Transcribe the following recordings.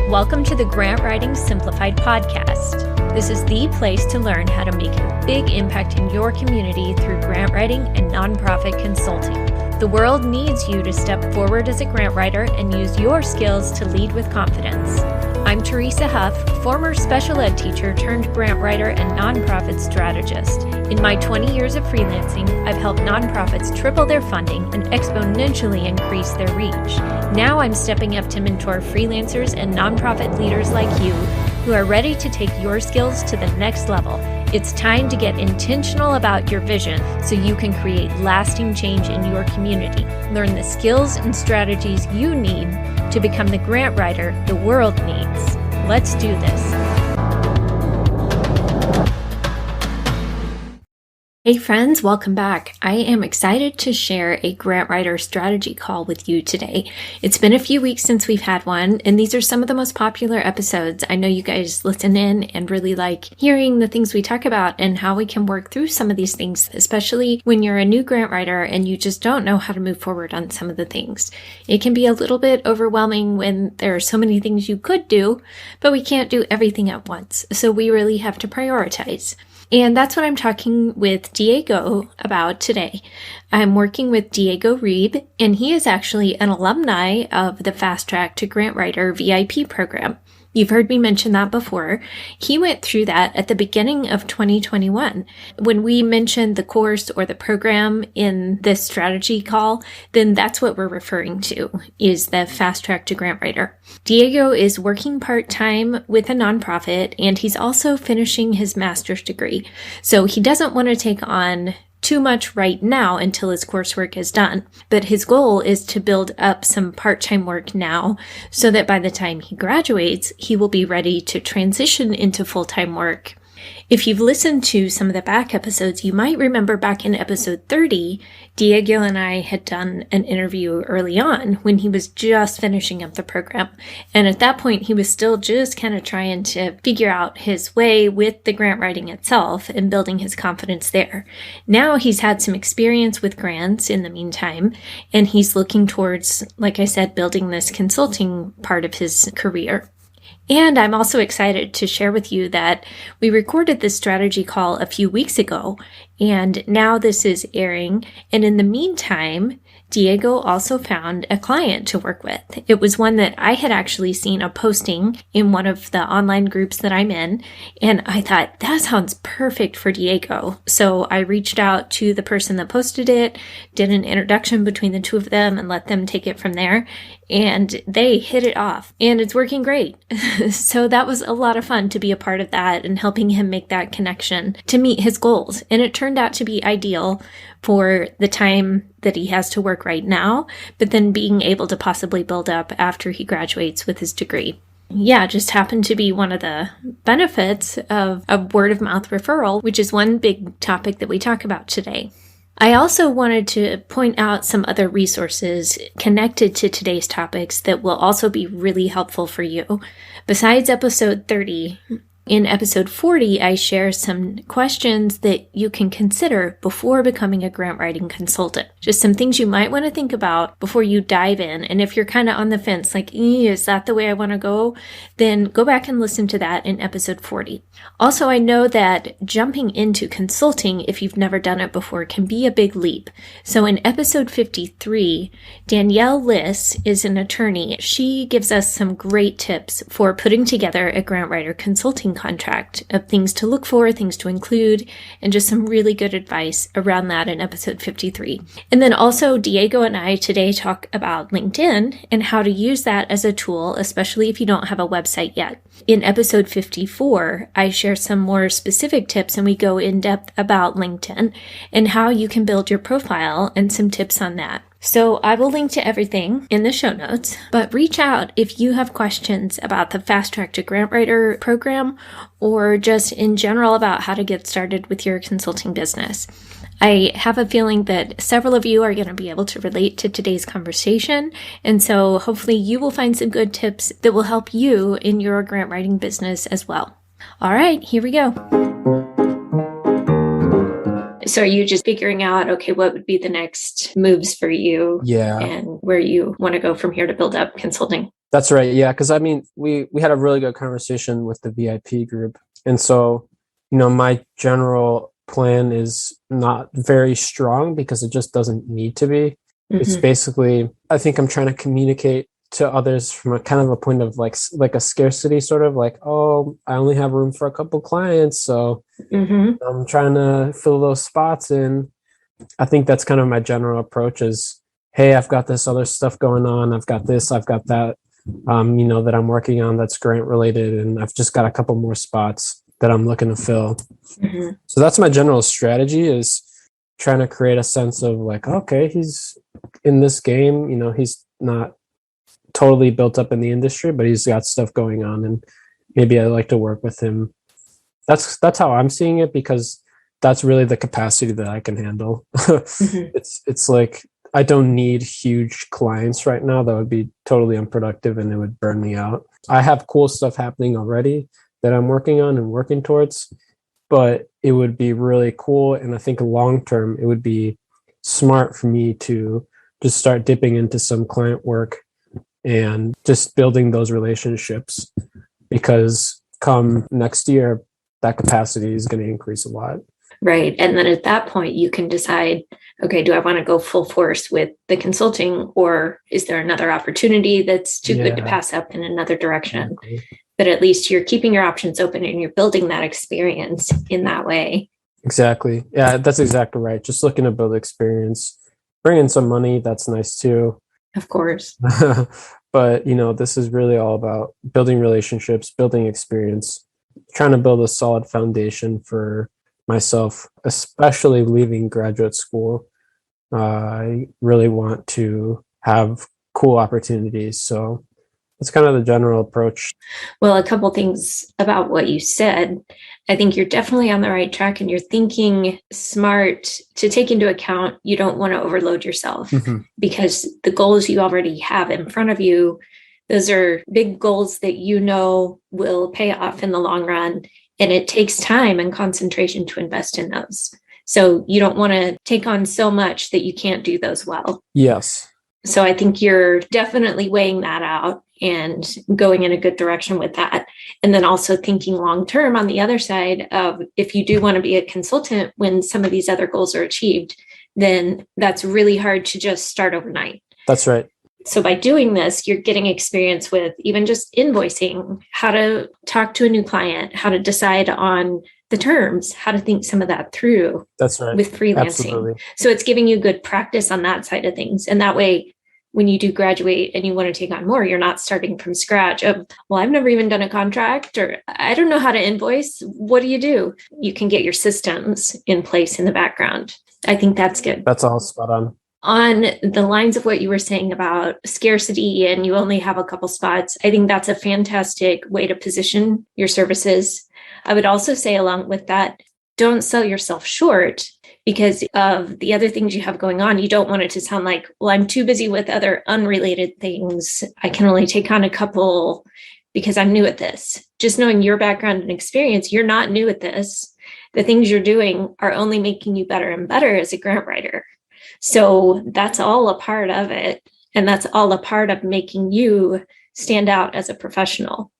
Welcome to the Grant Writing Simplified podcast. This is the place to learn how to make a big impact in your community through grant writing and nonprofit consulting. The world needs you to step forward as a grant writer and use your skills to lead with confidence. I'm Teresa Huff, former special ed teacher turned grant writer and nonprofit strategist. In my 20 years of freelancing, I've helped nonprofits triple their funding and exponentially increase their reach. Now I'm stepping up to mentor freelancers and nonprofit leaders like you who are ready to take your skills to the next level. It's time to get intentional about your vision so you can create lasting change in your community. Learn the skills and strategies you need to become the grant writer the world needs. Let's do this. Hey friends, welcome back. I am excited to share a grant writer strategy call with you today. It's been a few weeks since we've had one, and these are some of the most popular episodes. I know you guys listen in and really like hearing the things we talk about and how we can work through some of these things, especially when you're a new grant writer and you just don't know how to move forward on some of the things. It can be a little bit overwhelming when there are so many things you could do, but we can't do everything at once. So we really have to prioritize. And that's what I'm talking with Diego about today. I'm working with Diego Reeb, and he is actually an alumni of the Fast Track to Grant Writer VIP program. You've heard me mention that before. He went through that at the beginning of 2021. When we mentioned the course or the program in this strategy call, then that's what we're referring to, is the Fast Track to Grant Writer. Diego is working part-time with a nonprofit, and he's also finishing his master's degree. So he doesn't want to take on too much right now until his coursework is done. But his goal is to build up some part-time work now so that by the time he graduates, he will be ready to transition into full-time work. If you've listened to some of the back episodes, you might remember back in episode 30, Diego and I had done an interview early on when he was just finishing up the program. And at that point, he was still just kind of trying to figure out his way with the grant writing itself and building his confidence there. Now he's had some experience with grants in the meantime, and he's looking towards, like I said, building this consulting part of his career. And I'm also excited to share with you that we recorded this strategy call a few weeks ago, and now this is airing. And in the meantime, Diego also found a client to work with. It was one that I had actually seen a posting in one of the online groups that I'm in, and I thought, that sounds perfect for Diego. So I reached out to the person that posted it, did an introduction between the two of them, and let them take it from there. And they hit it off, and it's working great. So that was a lot of fun to be a part of that and helping him make that connection to meet his goals. And it turned out to be ideal for the time that he has to work right now, but then being able to possibly build up after he graduates with his degree. Yeah, just happened to be one of the benefits of a word of mouth referral, which is one big topic that we talk about today. I also wanted to point out some other resources connected to today's topics that will also be really helpful for you. Besides episode 30, in episode 40, I share some questions that you can consider before becoming a grant writing consultant. Just some things you might want to think about before you dive in. And if you're kind of on the fence, like, is that the way I want to go? Then go back and listen to that in episode 40. Also, I know that jumping into consulting, if you've never done it before, can be a big leap. So in episode 53, Danielle Liss is an attorney. She gives us some great tips for putting together a grant writer consulting contract of things to look for, things to include, and just some really good advice around that in episode 53. And then also Diego and I today talk about LinkedIn and how to use that as a tool, especially if you don't have a website yet. In episode 54, I share some more specific tips and we go in depth about LinkedIn and how you can build your profile and some tips on that. So I will link to everything in the show notes, but reach out if you have questions about the Fast Track to Grant Writer program or just in general about how to get started with your consulting business. I have a feeling that several of you are going to be able to relate to today's conversation, and so hopefully you will find some good tips that will help you in your grant writing business as well. All right, here we go. So are you just figuring out, okay, what would be the next moves for you? Yeah. And where you want to go from here to build up consulting? That's right. Yeah. Cause I mean, we had a really good conversation with the VIP group. And so, my general plan is not very strong because it just doesn't need to be. It's Mm-hmm. basically, I think I'm trying to communicate to others from a kind of a point of like a scarcity sort of like, oh, I only have room for a couple clients. So Mm-hmm. I'm trying to fill those spots in. I think that's kind of my general approach is, hey, I've got this other stuff going on. I've got this, I've got that, that I'm working on that's grant related. And I've just got a couple more spots that I'm looking to fill. Mm-hmm. So that's my general strategy is trying to create a sense of like, okay, he's in this game, he's not totally built up in the industry, but he's got stuff going on and maybe I'd like to work with him. That's how I'm seeing it because that's really the capacity that I can handle. Mm-hmm. It's like I don't need huge clients right now. That would be totally unproductive and it would burn me out. I have cool stuff happening already that I'm working on and working towards, but it would be really cool. And I think long term, it would be smart for me to just start dipping into some client work and just building those relationships because come next year, that capacity is going to increase a lot. Right. And then at that point, you can decide, okay, do I want to go full force with the consulting, or is there another opportunity that's too good to pass up in another direction? Exactly. But at least you're keeping your options open and you're building that experience in that way. Exactly. Yeah, that's exactly right. Just looking to build experience, bring in some money. That's nice too. Of course. But, this is really all about building relationships, building experience, trying to build a solid foundation for myself, especially leaving graduate school. I really want to have cool opportunities. So that's kind of the general approach. Well, a couple things about what you said. I think you're definitely on the right track and you're thinking smart to take into account you don't want to overload yourself because the goals you already have in front of you, those are big goals that will pay off in the long run. And it takes time and concentration to invest in those. So you don't want to take on so much that you can't do those well. Yes. So I think you're definitely weighing that out and going in a good direction with that. And then also thinking long term on the other side of if you do want to be a consultant when some of these other goals are achieved, then that's really hard to just start overnight. That's right. So by doing this, you're getting experience with even just invoicing, how to talk to a new client, how to decide on the terms, how to think some of that through. That's right. With freelancing. Absolutely. So it's giving you good practice on that side of things. And that way, when you do graduate and you want to take on more, you're not starting from scratch of, well, I've never even done a contract or I don't know how to invoice. What do? You can get your systems in place in the background. I think that's good. That's all spot on. On the lines of what you were saying about scarcity and you only have a couple spots, I think that's a fantastic way to position your services. I would also say along with that, don't sell yourself short because of the other things you have going on. You don't want it to sound like, well, I'm too busy with other unrelated things. I can only take on a couple because I'm new at this. Just knowing your background and experience, you're not new at this. The things you're doing are only making you better and better as a grant writer. So that's all a part of it. And that's all a part of making you stand out as a professional.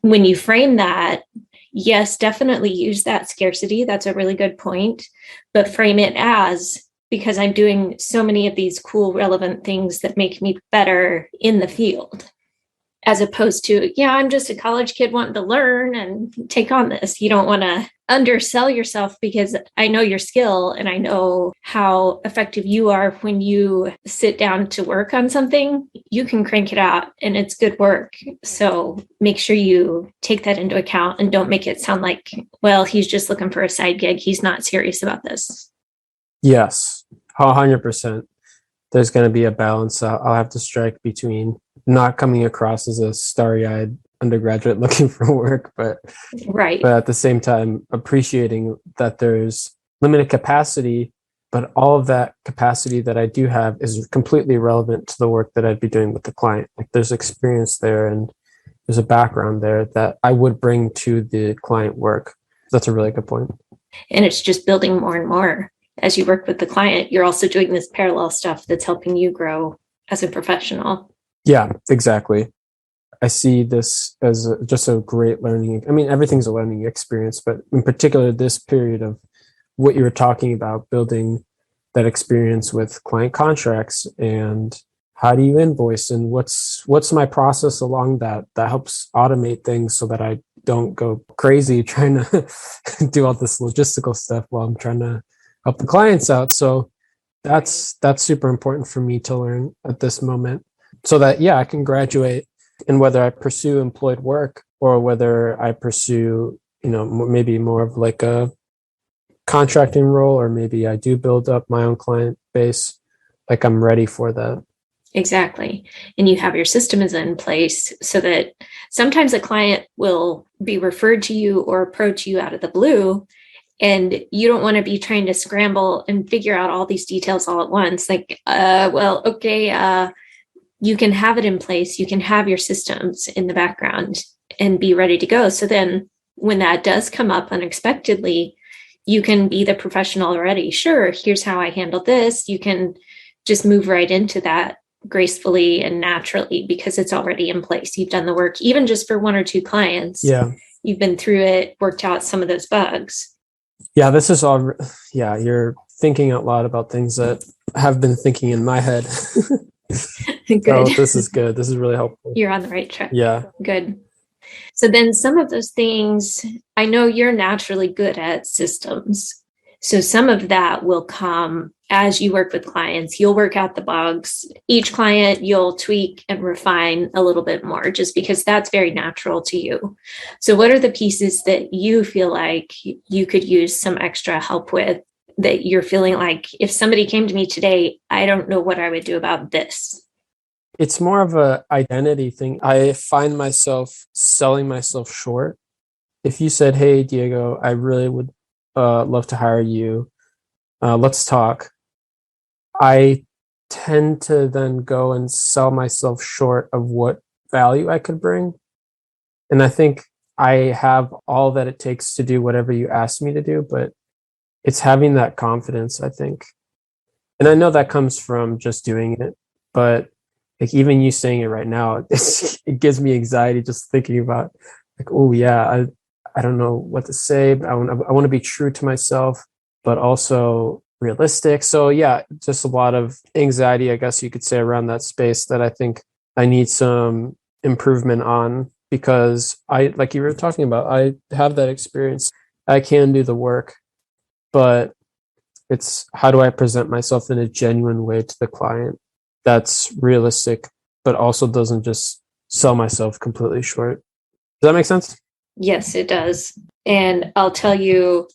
When you frame that, yes, definitely use that scarcity. That's a really good point. But frame it as, because I'm doing so many of these cool, relevant things that make me better in the field. As opposed to, yeah, I'm just a college kid wanting to learn and take on this. You don't want to undersell yourself because I know your skill and I know how effective you are when you sit down to work on something. You can crank it out and it's good work. So make sure you take that into account and don't make it sound like, well, he's just looking for a side gig. He's not serious about this. Yes, 100%. There's going to be a balance I'll have to strike between not coming across as a starry-eyed undergraduate looking for work, but at the same time appreciating that there's limited capacity, but all of that capacity that I do have is completely relevant to the work that I'd be doing with the client. Like there's experience there and there's a background there that I would bring to the client work. That's a really good point. And it's just building more and more. As you work with the client, you're also doing this parallel stuff that's helping you grow as a professional. Yeah, exactly. I see this as just a great learning. I mean, everything's a learning experience, but in particular, this period of what you were talking about, building that experience with client contracts and how do you invoice and what's my process along that helps automate things so that I don't go crazy trying to do all this logistical stuff while I'm trying to help the clients out. So that's super important for me to learn at this moment so that, yeah, I can graduate. And whether I pursue employed work or whether I pursue, maybe more of like a contracting role, or maybe I do build up my own client base, like I'm ready for that. Exactly. And you have your systems in place so that sometimes a client will be referred to you or approach you out of the blue, and you don't want to be trying to scramble and figure out all these details all at once. Like, you can have it in place. You can have your systems in the background and be ready to go. So then when that does come up unexpectedly, you can be the professional already. Sure, here's how I handle this. You can just move right into that gracefully and naturally because it's already in place. You've done the work, even just for one or two clients. Yeah. You've been through it, worked out some of those bugs. Yeah, this is all, you're thinking out loud about things that have been thinking in my head. Good. So this is good. This is really helpful. You're on the right track. Yeah. Good. So then some of those things, I know you're naturally good at systems. So some of that will come as you work with clients. You'll work out the bugs. Each client, you'll tweak and refine a little bit more just because that's very natural to you. So what are the pieces that you feel like you could use some extra help with, that you're feeling like if somebody came to me today, I don't know what I would do about this? It's more of a identity thing. I find myself selling myself short. If you said, "Hey, Diego, I really would love to hire you. Let's talk." I tend to then go and sell myself short of what value I could bring. And I think I have all that it takes to do whatever you ask me to do, but it's having that confidence, I think. And I know that comes from just doing it, but like even you saying it right now, it gives me anxiety just thinking about like, oh yeah, I don't know what to say, but I want to be true to myself, but also realistic. So yeah, just a lot of anxiety, I guess you could say, around that space that I think I need some improvement on, because like you were talking about, I have that experience. I can do the work, but it's how do I present myself in a genuine way to the client that's realistic, but also doesn't just sell myself completely short. Does that make sense? Yes, it does. And I'll tell you,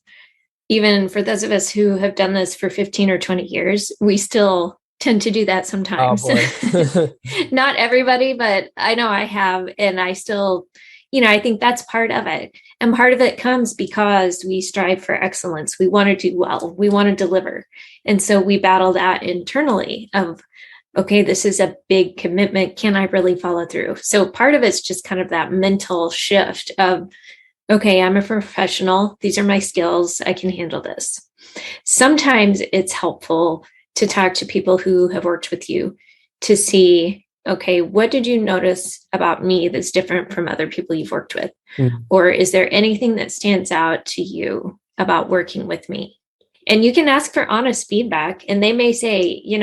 even for those of us who have done this for 15 or 20 years, we still tend to do that sometimes. Oh, Not everybody, but I know I have. And I still, I think that's part of it. And part of it comes because we strive for excellence. We want to do well. We want to deliver. And so we battle that internally of, okay, this is a big commitment. Can I really follow through? So part of it's just kind of that mental shift of, okay, I'm a professional. These are my skills. I can handle this. Sometimes it's helpful to talk to people who have worked with you to see, okay, what did you notice about me that's different from other people you've worked with? Mm-hmm. Or is there anything that stands out to you about working with me? And you can ask for honest feedback, and they may say, you're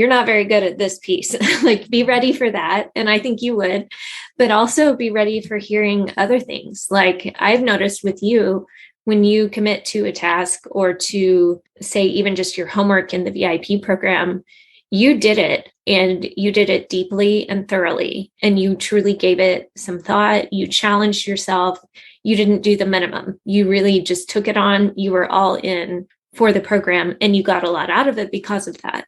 not very good at this piece. Like, be ready for that. And I think you would, but also be ready for hearing other things. Like I've noticed with you, when you commit to a task or to say, even just your homework in the VIP program, you did it, and you did it deeply and thoroughly. And you truly gave it some thought. You challenged yourself. You didn't do the minimum. You really just took it on. You were all in for the program, and you got a lot out of it because of that.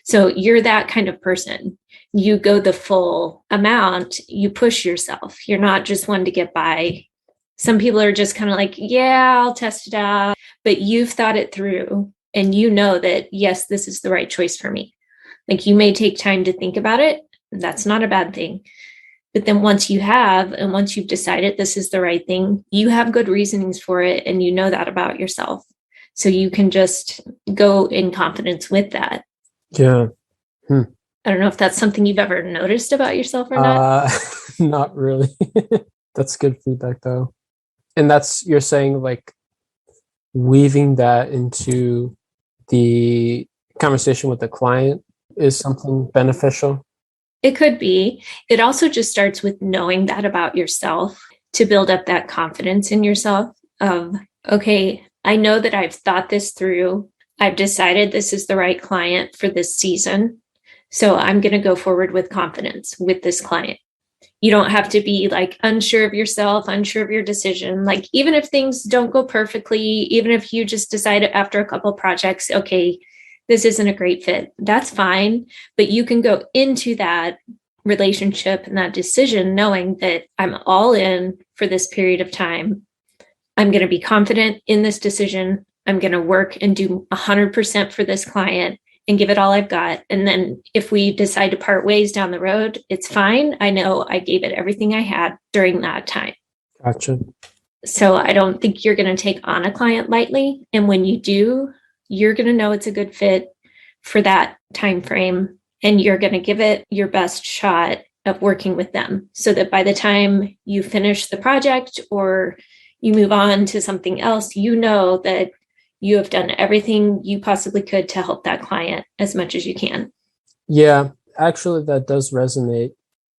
So you're that kind of person. You go the full amount. You push yourself. You're not just one to get by. Some people are just kind of like, yeah, I'll test it out. But you've thought it through, and you know that, yes, this is the right choice for me. Like, you may take time to think about it. That's not a bad thing. But then once you've decided this is the right thing, you have good reasonings for it, and you know that about yourself. So you can just go in confidence with that. Yeah. I don't know if that's something you've ever noticed about yourself or not. Not really. That's good feedback though. And you're saying like weaving that into the conversation with the client is something beneficial? It could be. It also just starts with knowing that about yourself to build up that confidence in yourself of, okay, I know that I've thought this through. I've decided this is the right client for this season. So I'm going to go forward with confidence with this client. You don't have to be like unsure of yourself, unsure of your decision. Like, even if things don't go perfectly, even if you just decide after a couple projects, okay, this isn't a great fit, that's fine. But you can go into that relationship and that decision knowing that I'm all in for this period of time. I'm going to be confident in this decision. I'm going to work and do 100% for this client and give it all I've got. And then if we decide to part ways down the road, it's fine. I know I gave it everything I had during that time. Gotcha. So I don't think you're going to take on a client lightly. And when you do, you're going to know it's a good fit for that time frame. And you're going to give it your best shot of working with them so that by the time you finish the project or you move on to something else, you know that you have done everything you possibly could to help that client as much as you can. Yeah, actually, that does resonate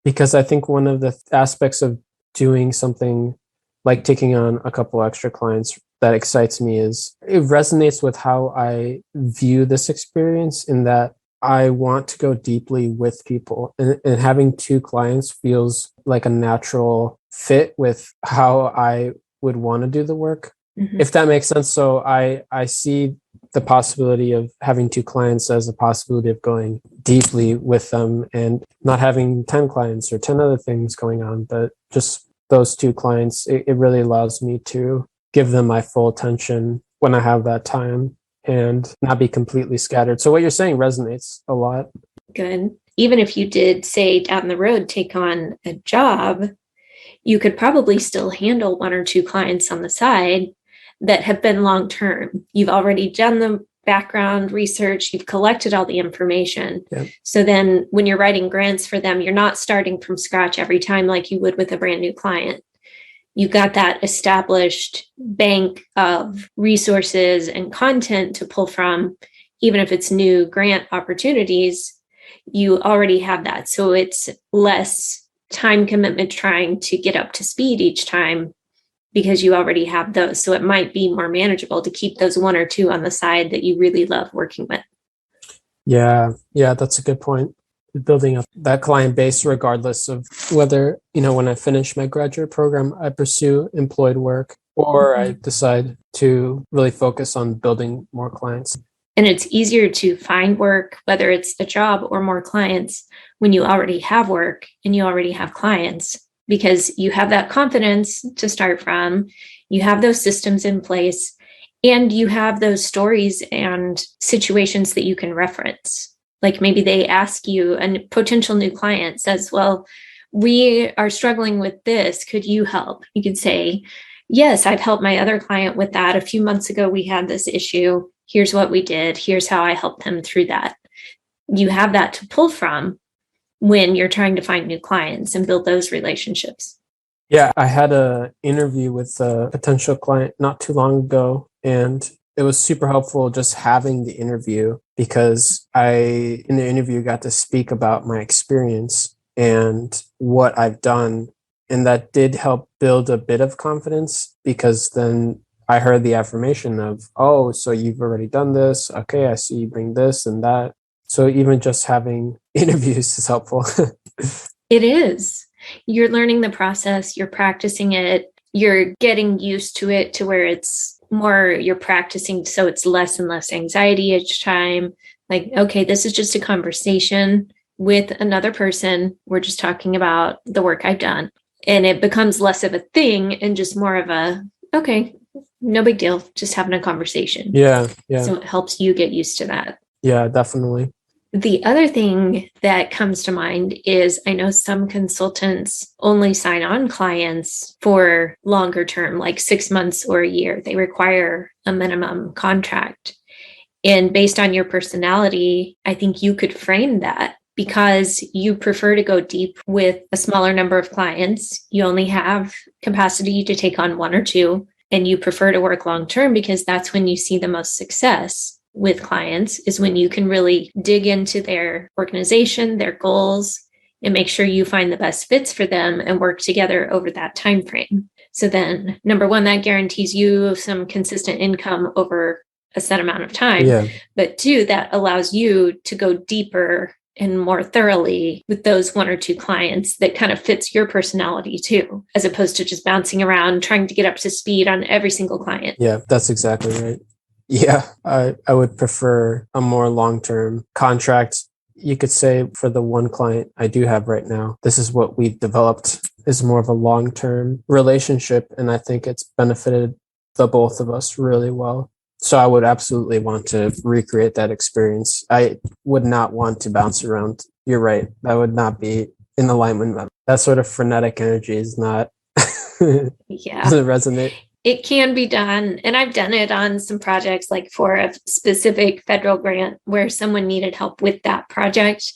because I think one of the aspects of doing something like taking on a couple extra clients that excites me is it resonates with how I view this experience in that I want to go deeply with people, and having two clients feels like a natural fit with how I would want to do the work. Mm-hmm. If that makes sense. So I see the possibility of having two clients as a possibility of going deeply with them and not having 10 clients or 10 other things going on, but just those two clients. It really allows me to give them my full attention when I have that time and not be completely scattered. So what you're saying resonates a lot. Good. Even if you did, say, down the road, take on a job, you could probably still handle one or two clients on the side that have been long-term. You've already done the background research, you've collected all the information. Yep. So then when you're writing grants for them, you're not starting from scratch every time like you would with a brand new client. You got that established bank of resources and content to pull from. Even if it's new grant opportunities, you already have that. So it's less time commitment trying to get up to speed each time because you already have those. So it might be more manageable to keep those one or two on the side that you really love working with. Yeah, that's a good point. Building up that client base, regardless of whether, when I finish my graduate program, I pursue employed work or I decide to really focus on building more clients. And it's easier to find work, whether it's a job or more clients, when you already have work and you already have clients, because you have that confidence to start from, you have those systems in place, and you have those stories and situations that you can reference. Like maybe they ask you, a potential new client says, well, we are struggling with this. Could you help? You could say, yes, I've helped my other client with that. A few months ago, we had this issue. Here's what we did. Here's how I helped them through that. You have that to pull from when you're trying to find new clients and build those relationships. Yeah, I had an interview with a potential client not too long ago, and it was super helpful just having the interview because I, in the interview, got to speak about my experience and what I've done. And that did help build a bit of confidence because then I heard the affirmation of, oh, so you've already done this. Okay, I see you bring this and that. So even just having interviews is helpful. It is. You're learning the process, you're practicing it, you're getting used to it to where it's more, you're practicing so it's less and less anxiety each time. Like, okay, this is just a conversation with another person. We're just talking about the work I've done. And it becomes less of a thing and just more of a, okay, no big deal, just having a conversation. Yeah. So it helps you get used to that. Yeah, definitely. The other thing that comes to mind is I know some consultants only sign on clients for longer term, like 6 months or a year. They require a minimum contract. And based on your personality, I think you could frame that because you prefer to go deep with a smaller number of clients. You only have capacity to take on one or two, and you prefer to work long-term because that's when you see the most success with clients, is when you can really dig into their organization, their goals, and make sure you find the best fits for them and work together over that time frame. So then, number one, that guarantees you some consistent income over a set amount of time. Yeah. But two, that allows you to go deeper and more thoroughly with those one or two clients that kind of fits your personality too, as opposed to just bouncing around trying to get up to speed on every single client. Yeah, that's exactly right. Yeah, I would prefer a more long-term contract. You could say for the one client I do have right now, this is what we've developed, is more of a long-term relationship. And I think it's benefited the both of us really well. So I would absolutely want to recreate that experience. I would not want to bounce around. You're right. That would not be in alignment. That sort of frenetic energy is not, doesn't resonate. It can be done. And I've done it on some projects, like for a specific federal grant where someone needed help with that project.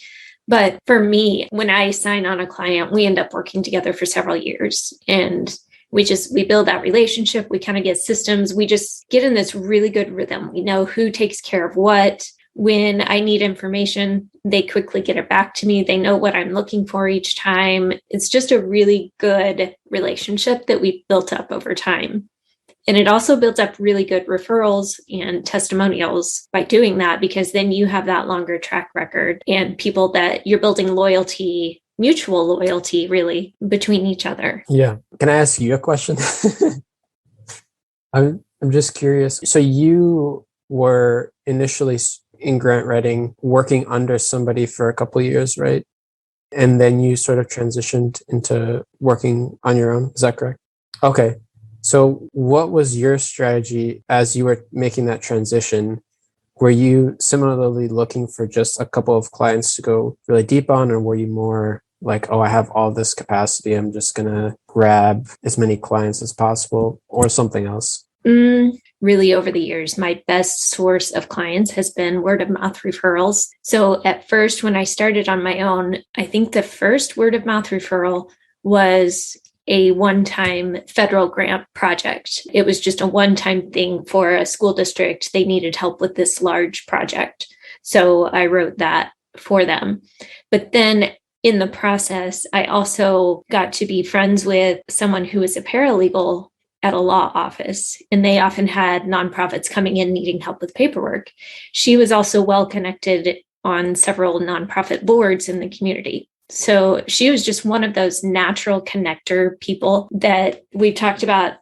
But for me, when I sign on a client, we end up working together for several years. And we build that relationship. We kind of get systems. We just get in this really good rhythm. We know who takes care of what. When I need information, they quickly get it back to me. They know what I'm looking for each time. It's just a really good relationship that we've built up over time. And it also builds up really good referrals and testimonials by doing that, because then you have that longer track record and people that you're building loyalty, mutual loyalty, really, between each other. Yeah. Can I ask you a question? I'm just curious. So you were initially in grant writing working under somebody for a couple of years, right? And then you sort of transitioned into working on your own. Is that correct? Okay. So what was your strategy as you were making that transition? Were you similarly looking for just a couple of clients to go really deep on, or were you more like, oh, I have all this capacity, I'm just going to grab as many clients as possible, or something else? Really, over the years, my best source of clients has been word of mouth referrals. So at first, when I started on my own, I think the first word of mouth referral was a one-time federal grant project. It was just a one-time thing for a school district. They needed help with this large project. So I wrote that for them. But then in the process, I also got to be friends with someone who was a paralegal at a law office, and they often had nonprofits coming in needing help with paperwork. She was also well connected on several nonprofit boards in the community. So she was just one of those natural connector people that we talked about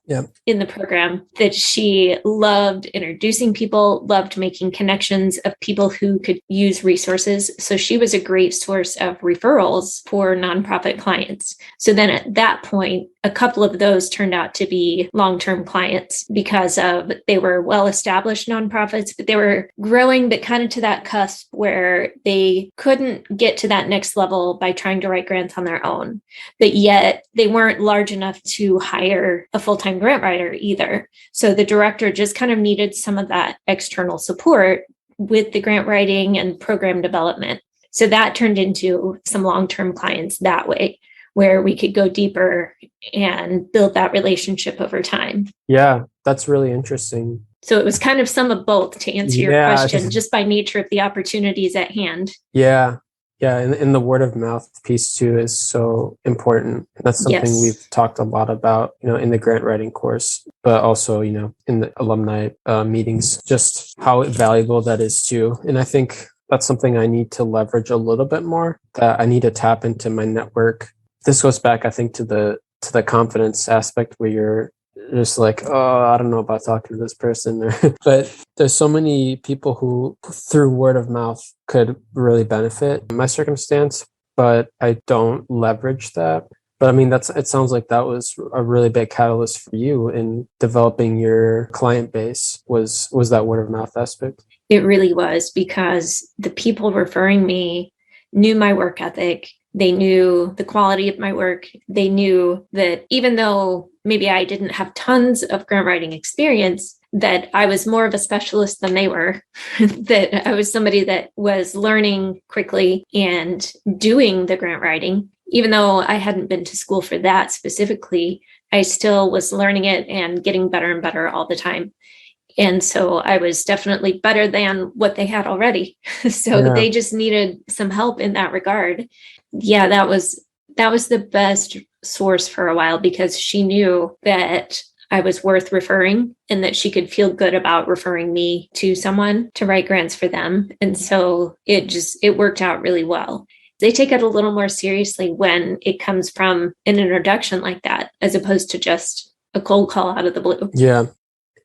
in the program, that she loved introducing people, loved making connections of people who could use resources. So she was a great source of referrals for nonprofit clients. So then at that point, a couple of those turned out to be long-term clients because they were well-established nonprofits, but they were growing, but kind of to that cusp where they couldn't get to that next level by trying to write grants on their own. But yet they weren't large enough to hire a full-time grant writer either. So the director just kind of needed some of that external support with the grant writing and program development. So that turned into some long-term clients that way, where we could go deeper and build that relationship over time. Yeah, that's really interesting. So it was kind of some of both, to answer your question, just by nature of the opportunities at hand. Yeah. Yeah. And the word of mouth piece too is so important. That's something we've talked a lot about, in the grant writing course, but also, in the alumni meetings, just how valuable that is too. And I think that's something I need to leverage a little bit more, that I need to tap into my network. This goes back, I think, to the confidence aspect, where you're just like, oh, I don't know about talking to this person. But there's so many people who, through word of mouth, could really benefit in my circumstance, but I don't leverage that. But I mean, it sounds like that was a really big catalyst for you in developing your client base, was that word of mouth aspect. It really was, because the people referring me knew my work ethic. They knew the quality of my work. They knew that even though maybe I didn't have tons of grant writing experience, that I was more of a specialist than they were, that I was somebody that was learning quickly and doing the grant writing. Even though I hadn't been to school for that specifically, I still was learning it and getting better and better all the time. And so I was definitely better than what they had already. So they just needed some help in that regard. Yeah, that was the best source for a while, because she knew that I was worth referring and that she could feel good about referring me to someone to write grants for them. And so it worked out really well. They take it a little more seriously when it comes from an introduction like that, as opposed to just a cold call out of the blue. Yeah.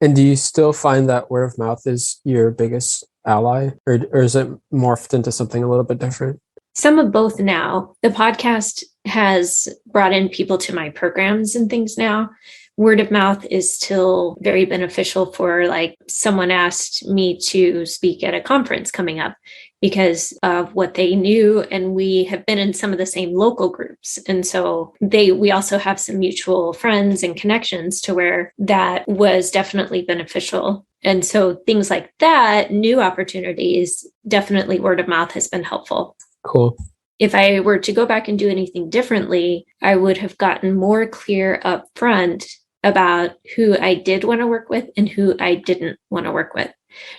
And do you still find that word of mouth is your biggest ally, or is it morphed into something a little bit different? Some of both now. The podcast has brought in people to my programs and things now. Word of mouth is still very beneficial for, like, someone asked me to speak at a conference coming up because of what they knew. And we have been in some of the same local groups. And so we also have some mutual friends and connections to where that was definitely beneficial. And so things like that, new opportunities, definitely word of mouth has been helpful. Cool. If I were to go back and do anything differently, I would have gotten more clear up front about who I did want to work with and who I didn't want to work with,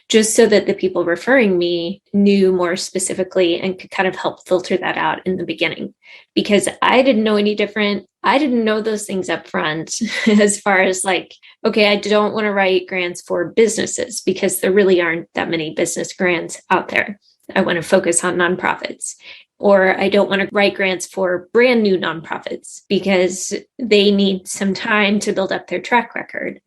just so that the people referring me knew more specifically and could kind of help filter that out in the beginning, because I didn't know any different. I didn't know those things up front as far as, like, okay, I don't want to write grants for businesses because there really aren't that many business grants out there. I want to focus on nonprofits. Or I don't want to write grants for brand new nonprofits because they need some time to build up their track record.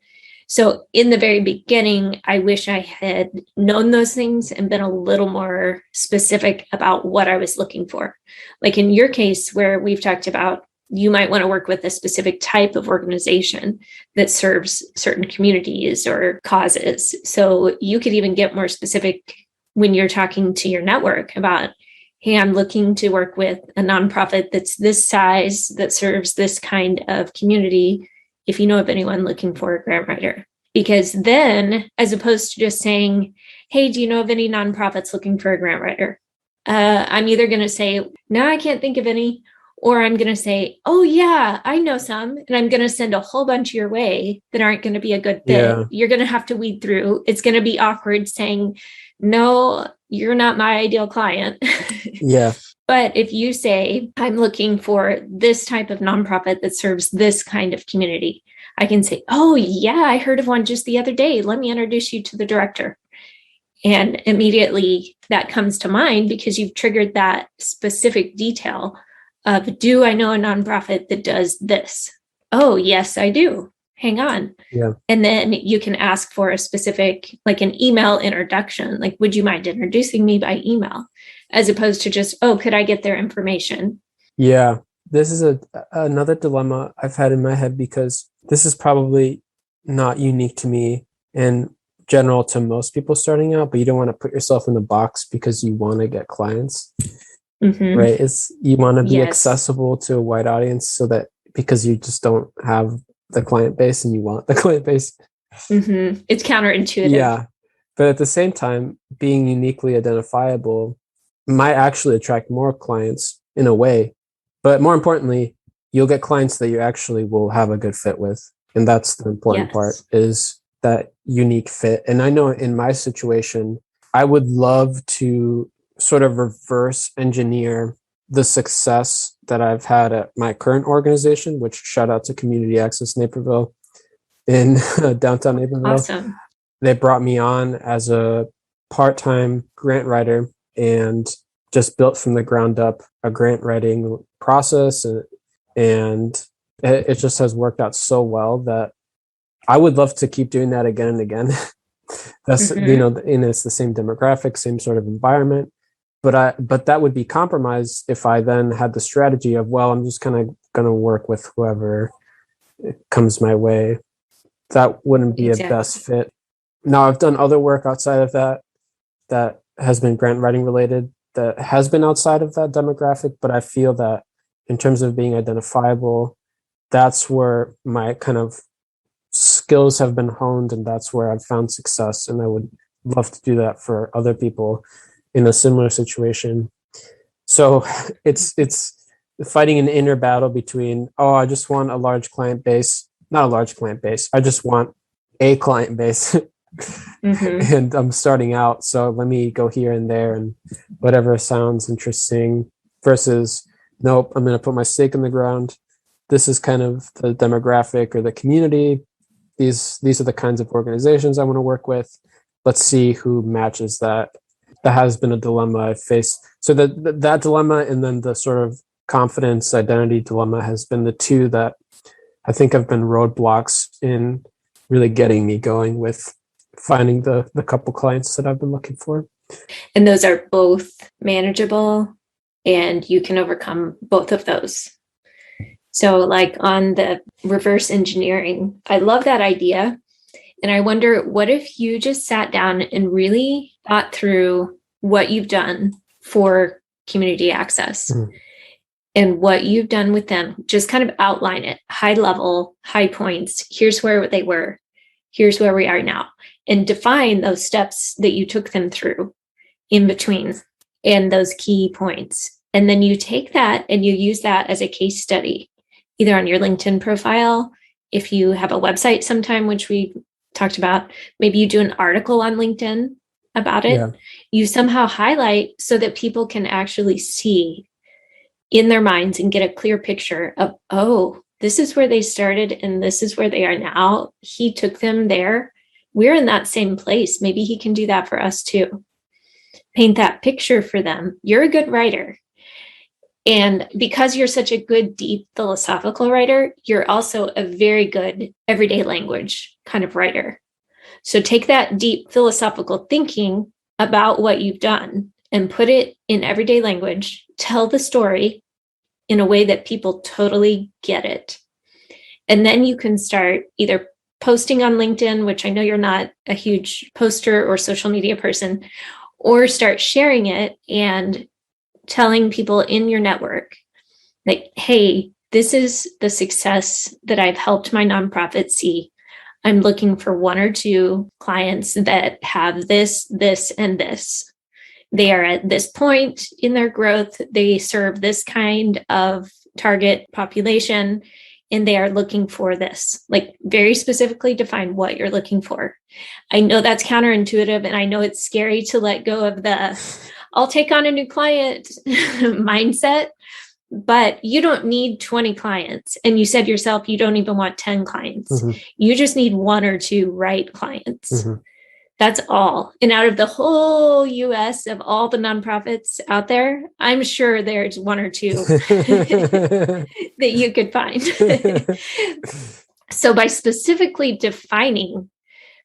So in the very beginning, I wish I had known those things and been a little more specific about what I was looking for. Like in your case, where we've talked about you might want to work with a specific type of organization that serves certain communities or causes. So you could even get more specific when you're talking to your network about, hey, I'm looking to work with a nonprofit that's this size, that serves this kind of community, if you know of anyone looking for a grant writer. Because then, as opposed to just saying, hey, do you know of any nonprofits looking for a grant writer? I'm either going to say, no, I can't think of any, or I'm going to say, oh, yeah, I know some. And I'm going to send a whole bunch your way that aren't going to be a good fit. Yeah. You're going to have to weed through. It's going to be awkward saying, no, you're not my ideal client. Yeah. But if you say, I'm looking for this type of nonprofit that serves this kind of community, I can say, oh, yeah, I heard of one just the other day. Let me introduce you to the director. And immediately that comes to mind because you've triggered that specific detail of, do I know a nonprofit that does this? Oh, yes, I do. Hang on. Yeah. And then you can ask for a specific, like an email introduction. Like, would you mind introducing me by email? As opposed to just, oh, could I get their information? Yeah. This is another dilemma I've had in my head, because this is probably not unique to me and general to most people starting out, but you don't want to put yourself in the box because you want to get clients, right? You want to be accessible to a wide audience, so that, because you just don't have the client base and you want the client base. It's counterintuitive. Yeah. But at the same time, being uniquely identifiable might actually attract more clients in a way. But more importantly, you'll get clients that you actually will have a good fit with. And that's the important part, is that unique fit. And I know in my situation, I would love to sort of reverse engineer the success that I've had at my current organization, which, shout out to Community Access Naperville in downtown Naperville. Awesome. They brought me on as a part-time grant writer and just built from the ground up a grant writing process. And it just has worked out so well that I would love to keep doing that again and again. That's, and it's the same demographic, same sort of environment. But that would be compromised if I then had the strategy of, well, I'm just kind of going to work with whoever comes my way. That wouldn't be a best fit. Now, I've done other work outside of that has been grant writing related, that has been outside of that demographic, but I feel that in terms of being identifiable, that's where my kind of skills have been honed, and that's where I've found success. And I would love to do that for other people in a similar situation. So it's fighting an inner battle between, oh, I just want a large client base, not a large client base. I just want a client base. And I'm starting out, so let me go here and there and whatever sounds interesting, versus nope, I'm going to put my stake in the ground. This is kind of the demographic or the community. These are the kinds of organizations I want to work with. Let's see who matches that. That has been a dilemma I've faced. So that dilemma, and then the sort of confidence identity dilemma, has been the two that I think have been roadblocks in really getting me going with finding the couple clients that I've been looking for. And those are both manageable, and you can overcome both of those. So like on the reverse engineering, I love that idea. And I wonder, what if you just sat down and really thought through what you've done for community access and what you've done with them, just kind of outline it, high level, high points. Here's where they were. Here's where we are now. And define those steps that you took them through in between and those key points. And then you take that and you use that as a case study, either on your LinkedIn profile. If you have a website sometime, which we talked about, maybe you do an article on LinkedIn about it. Yeah. You somehow highlight so that people can actually see in their minds and get a clear picture of, oh, this is where they started and this is where they are now. He took them there. We're in that same place. Maybe he can do that for us too. Paint that picture for them. You're a good writer. And because you're such a good, deep philosophical writer, you're also a very good everyday language kind of writer. So take that deep philosophical thinking about what you've done and put it in everyday language. Tell the story in a way that people totally get it. And then you can start either posting on LinkedIn, which I know you're not a huge poster or social media person, or start sharing it and telling people in your network, like, hey, this is the success that I've helped my nonprofit see. I'm looking for one or two clients that have this, this, and this. They are at this point in their growth. They serve this kind of target population, and they are looking for this. Like, very specifically define what you're looking for. I know that's counterintuitive, and I know it's scary to let go of the I'll take on a new client mindset, but you don't need 20 clients. And you said yourself, you don't even want 10 clients. You just need one or two right clients. That's all. And out of the whole US of all the nonprofits out there, I'm sure there's one or two that you could find. So by specifically defining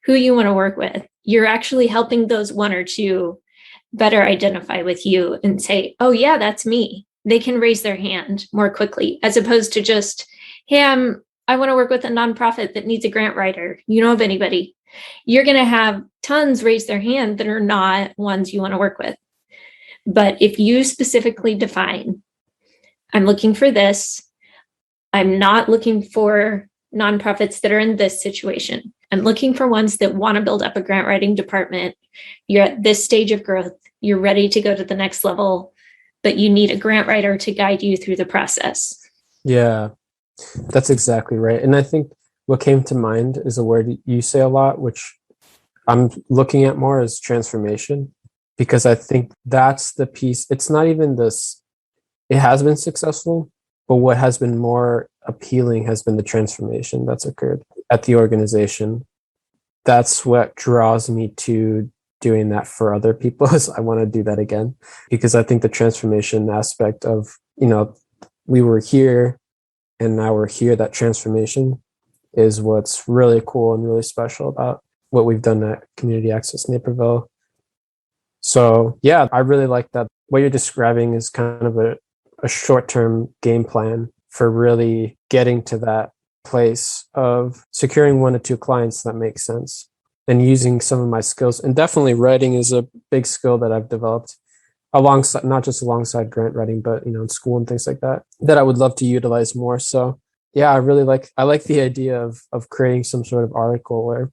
who you want to work with, you're actually helping those one or two better identify with you and say, oh yeah, that's me. They can raise their hand more quickly, as opposed to just, hey, I want to work with a nonprofit that needs a grant writer. You know of anybody? You're going to have tons raise their hand that are not ones you want to work with. But if you specifically define, I'm looking for this, I'm not looking for nonprofits that are in this situation. I'm looking for ones that want to build up a grant writing department. You're at this stage of growth. You're ready to go to the next level, but you need a grant writer to guide you through the process. Yeah, that's exactly right. And I think what came to mind is a word you say a lot, which I'm looking at more as transformation, because I think that's the piece. It's not even this, it has been successful, but what has been more appealing has been the transformation that's occurred at the organization. That's what draws me to doing that for other people. Is I want to do that again, because I think the transformation aspect of, we were here and now we're here, that transformation is what's really cool and really special about what we've done at Community Access Naperville. So yeah, I really like that. What you're describing is kind of a short-term game plan for really getting to that place of securing one or two clients that make sense, and using some of my skills. And definitely writing is a big skill that I've developed alongside, not just alongside grant writing, but in school and things like that I would love to utilize more. So Yeah, I like the idea of creating some sort of article or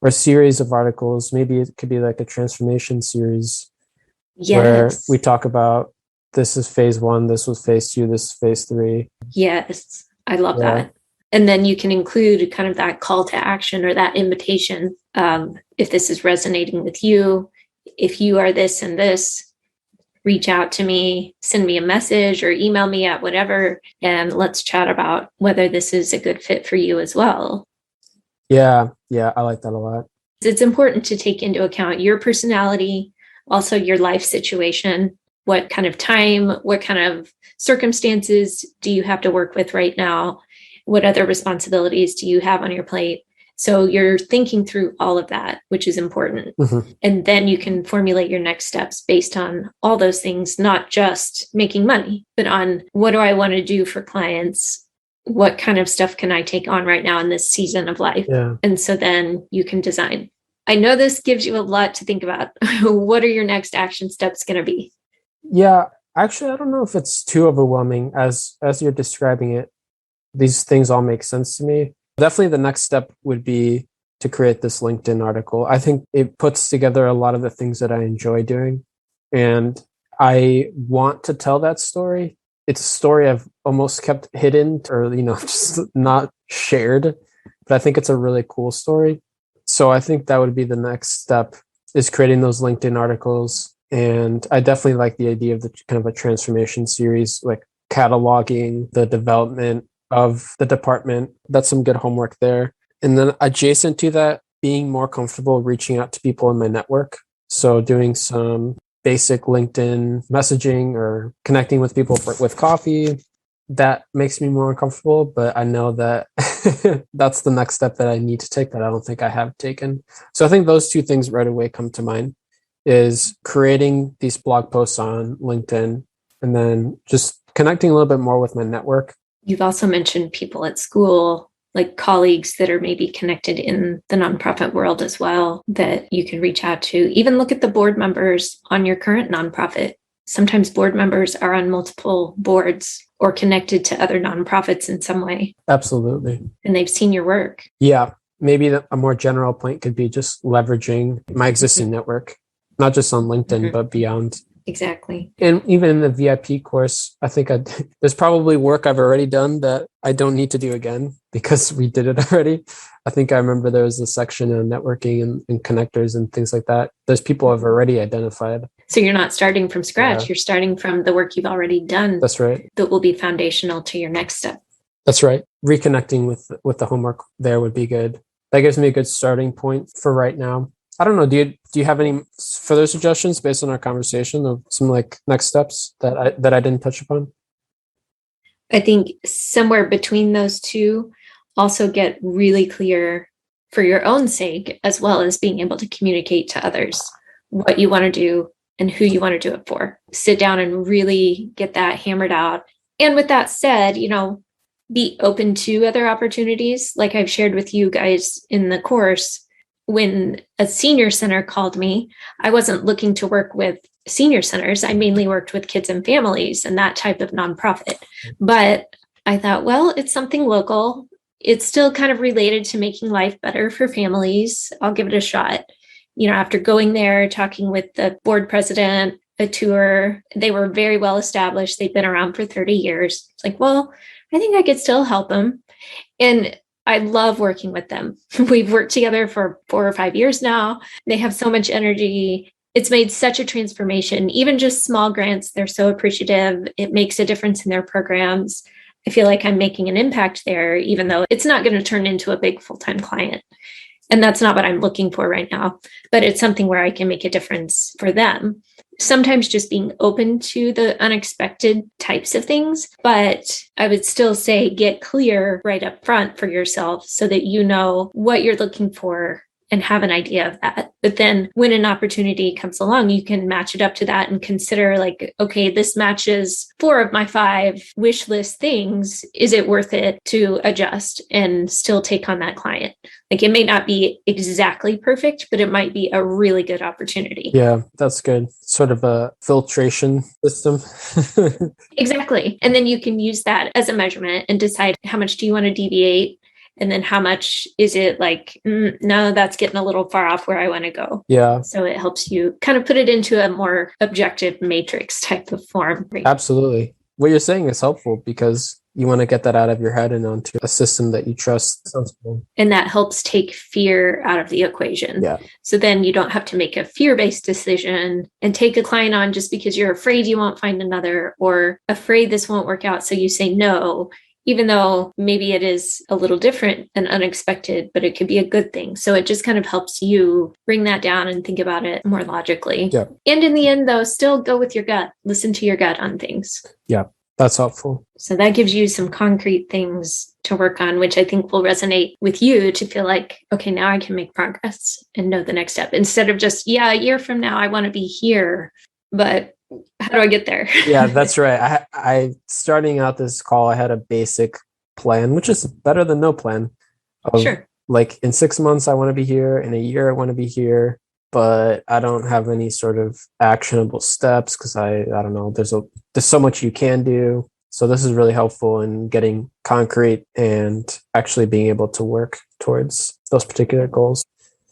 a series of articles. Maybe it could be like a transformation series where we Yes. talk about this is phase one, this was phase two, this is phase three. Yes. I love Yeah. that. And then you can include kind of that call to action or that invitation. If this is resonating with you, if you are this and this, reach out to me, send me a message or email me at whatever, and let's chat about whether this is a good fit for you as well. Yeah, I like that a lot. It's important to take into account your personality, also your life situation. What kind of time, what kind of circumstances do you have to work with right now? What other responsibilities do you have on your plate? So you're thinking through all of that, which is important. Mm-hmm. And then you can formulate your next steps based on all those things, not just making money, but on what do I want to do for clients? What kind of stuff can I take on right now in this season of life? Yeah. And so then you can design. I know this gives you a lot to think about. What are your next action steps going to be? Yeah, actually, I don't know if it's too overwhelming as you're describing it. These things all make sense to me. Definitely the next step would be to create this LinkedIn article. I think it puts together a lot of the things that I enjoy doing. And I want to tell that story. It's a story I've almost kept hidden or, just not shared. But I think it's a really cool story. So I think that would be the next step is creating those LinkedIn articles. And I definitely like the idea of the kind of a transformation series, like cataloging the development of the department. That's some good homework there. And then adjacent to that, being more comfortable reaching out to people in my network. So doing some basic LinkedIn messaging or connecting with people with coffee. That makes me more uncomfortable, but I know that that's the next step that I need to take that I don't think I have taken. So I think those two things right away come to mind is creating these blog posts on LinkedIn and then just connecting a little bit more with my network. You've also mentioned people at school, like colleagues that are maybe connected in the nonprofit world as well, that you can reach out to. Even look at the board members on your current nonprofit. Sometimes board members are on multiple boards or connected to other nonprofits in some way. Absolutely. And they've seen your work. Yeah. Maybe a more general point could be just leveraging my existing network, not just on LinkedIn, but beyond. Exactly. And even in the VIP course, I think there's probably work I've already done that I don't need to do again because we did it already. I think I remember there was a section on networking and connectors and things like that. There's people I've already identified. So you're not starting from scratch. Yeah. You're starting from the work you've already done. That's right. That will be foundational to your next step. That's right. Reconnecting with the homework there would be good. That gives me a good starting point for right now. I don't know. Do you have any further suggestions based on our conversation of some like next steps that I didn't touch upon? I think somewhere between those two, also get really clear for your own sake, as well as being able to communicate to others what you want to do and who you want to do it for. Sit down and really get that hammered out. And with that said, be open to other opportunities. Like I've shared with you guys in the course, when a senior center called me, I wasn't looking to work with senior centers. I mainly worked with kids and families and that type of nonprofit. But I thought, well, it's something local. It's still kind of related to making life better for families. I'll give it a shot. After going there, talking with the board president, a tour, they were very well established. They've been around for 30 years. It's like, well, I think I could still help them. And I love working with them. We've worked together for 4 or 5 years now. They have so much energy. It's made such a transformation. Even just small grants, they're so appreciative. It makes a difference in their programs. I feel like I'm making an impact there, even though it's not going to turn into a big full-time client. And that's not what I'm looking for right now. But it's something where I can make a difference for them. Sometimes just being open to the unexpected types of things. But I would still say get clear right up front for yourself so that you know what you're looking for and have an idea of that. But then when an opportunity comes along, you can match it up to that and consider like, okay, this matches 4 of my 5 wish list things. Is it worth it to adjust and still take on that client? Like it may not be exactly perfect, but it might be a really good opportunity. Yeah, that's good. Sort of a filtration system. Exactly. And then you can use that as a measurement and decide how much do you want to deviate? And then how much is it like, no, that's getting a little far off where I want to go. Yeah. So it helps you kind of put it into a more objective matrix type of form. Absolutely. What you're saying is helpful because you want to get that out of your head and onto a system that you trust. Sounds cool. And that helps take fear out of the equation. Yeah. So then you don't have to make a fear-based decision and take a client on just because you're afraid you won't find another or afraid this won't work out. So you say no, even though maybe it is a little different and unexpected, but it could be a good thing. So it just kind of helps you bring that down and think about it more logically. Yeah. And in the end, though, still go with your gut. Listen to your gut on things. Yeah, that's helpful. So that gives you some concrete things to work on, which I think will resonate with you to feel like, okay, now I can make progress and know the next step instead of just, a year from now, I want to be here, but how do I get there? Yeah, that's right. I starting out this call, I had a basic plan, which is better than no plan. Sure. Like in 6 months, I want to be here. In a year, I want to be here. But I don't have any sort of actionable steps because I don't know. There's so much you can do. So this is really helpful in getting concrete and actually being able to work towards those particular goals.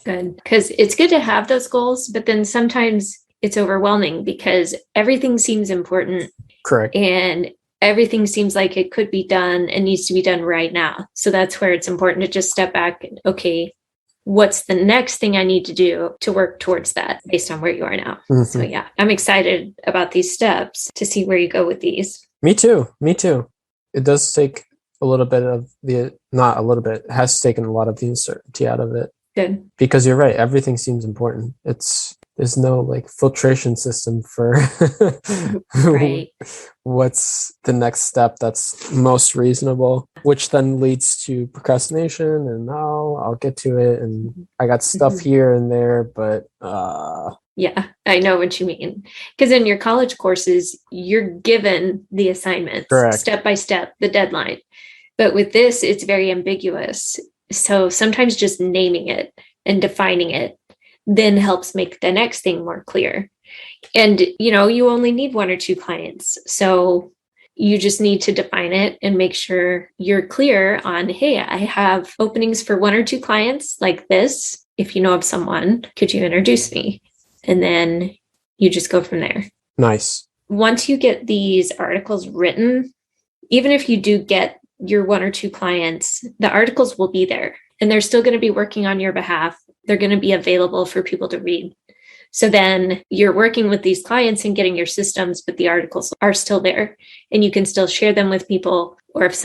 Good. Because it's good to have those goals, but then sometimes it's overwhelming because everything seems important. Correct. And everything seems like it could be done and needs to be done right now. So that's where it's important to just step back and, okay, what's the next thing I need to do to work towards that based on where you are now? Mm-hmm. So yeah, I'm excited about these steps to see where you go with these. Me too. It does take a little bit of not a little bit, it has taken a lot of the uncertainty out of it. Good. Because you're right, everything seems important. There's no like filtration system for right. What's the next step that's most reasonable, which then leads to procrastination and I'll get to it. And I got stuff here and there, but yeah, I know what you mean. Because in your college courses, you're given the assignments step by step, the deadline. But with this, it's very ambiguous. So sometimes just naming it and defining it then helps make the next thing more clear. And, you only need 1 or 2 clients. So you just need to define it and make sure you're clear on, hey, I have openings for 1 or 2 clients like this. If you know of someone, could you introduce me? And then you just go from there. Nice. Once you get these articles written, even if you do get your 1 or 2 clients, the articles will be there and they're still going to be working on your behalf. They're going to be available for people to read. So then you're working with these clients and getting your systems, but the articles are still there and you can still share them with people. Or if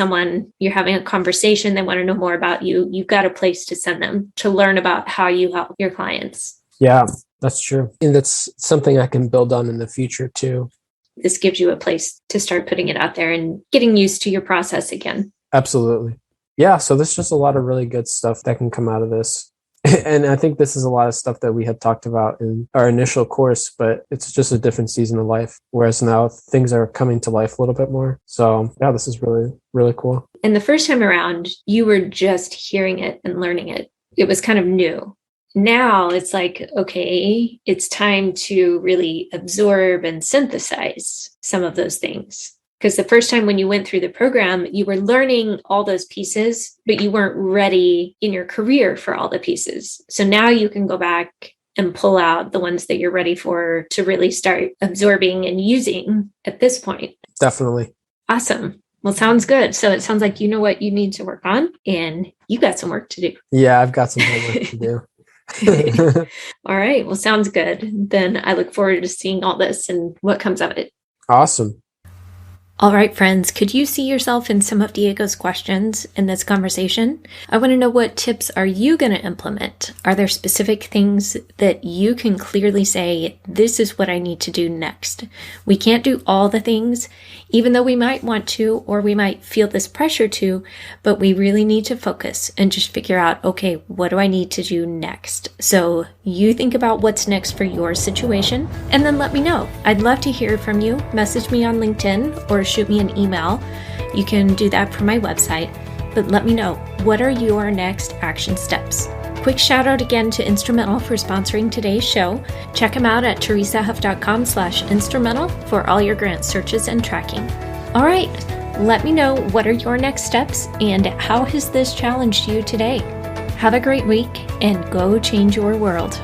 you're having a conversation, they want to know more about you, you've got a place to send them to learn about how you help your clients. Yeah, that's true. And that's something I can build on in the future too. This gives you a place to start putting it out there and getting used to your process again. Absolutely. Yeah. So there's just a lot of really good stuff that can come out of this. And I think this is a lot of stuff that we had talked about in our initial course, but it's just a different season of life. Whereas now things are coming to life a little bit more. So yeah, this is really, really cool. And the first time around, you were just hearing it and learning it. It was kind of new. Now it's like, okay, it's time to really absorb and synthesize some of those things. Because the first time when you went through the program, you were learning all those pieces, but you weren't ready in your career for all the pieces. So now you can go back and pull out the ones that you're ready for to really start absorbing and using at this point. Definitely. Awesome. Well, sounds good. So it sounds like you know what you need to work on and you got some work to do. Yeah, I've got some homework to do. All right. Well, sounds good. Then I look forward to seeing all this and what comes of it. Awesome. All right, friends, could you see yourself in some of Diego's questions in this conversation? I want to know, what tips are you going to implement? Are there specific things that you can clearly say, this is what I need to do next? We can't do all the things, even though we might want to, or we might feel this pressure to, but we really need to focus and just figure out, okay, what do I need to do next? So you think about what's next for your situation, and then let me know. I'd love to hear from you. Message me on LinkedIn or shoot me an email. You can do that from my website, but let me know, what are your next action steps? Quick shout out again to Instrumental for sponsoring today's show. Check them out at teresahuff.com/instrumental for all your grant searches and tracking. All right, let me know, what are your next steps and how has this challenged you today? Have a great week and go change your world.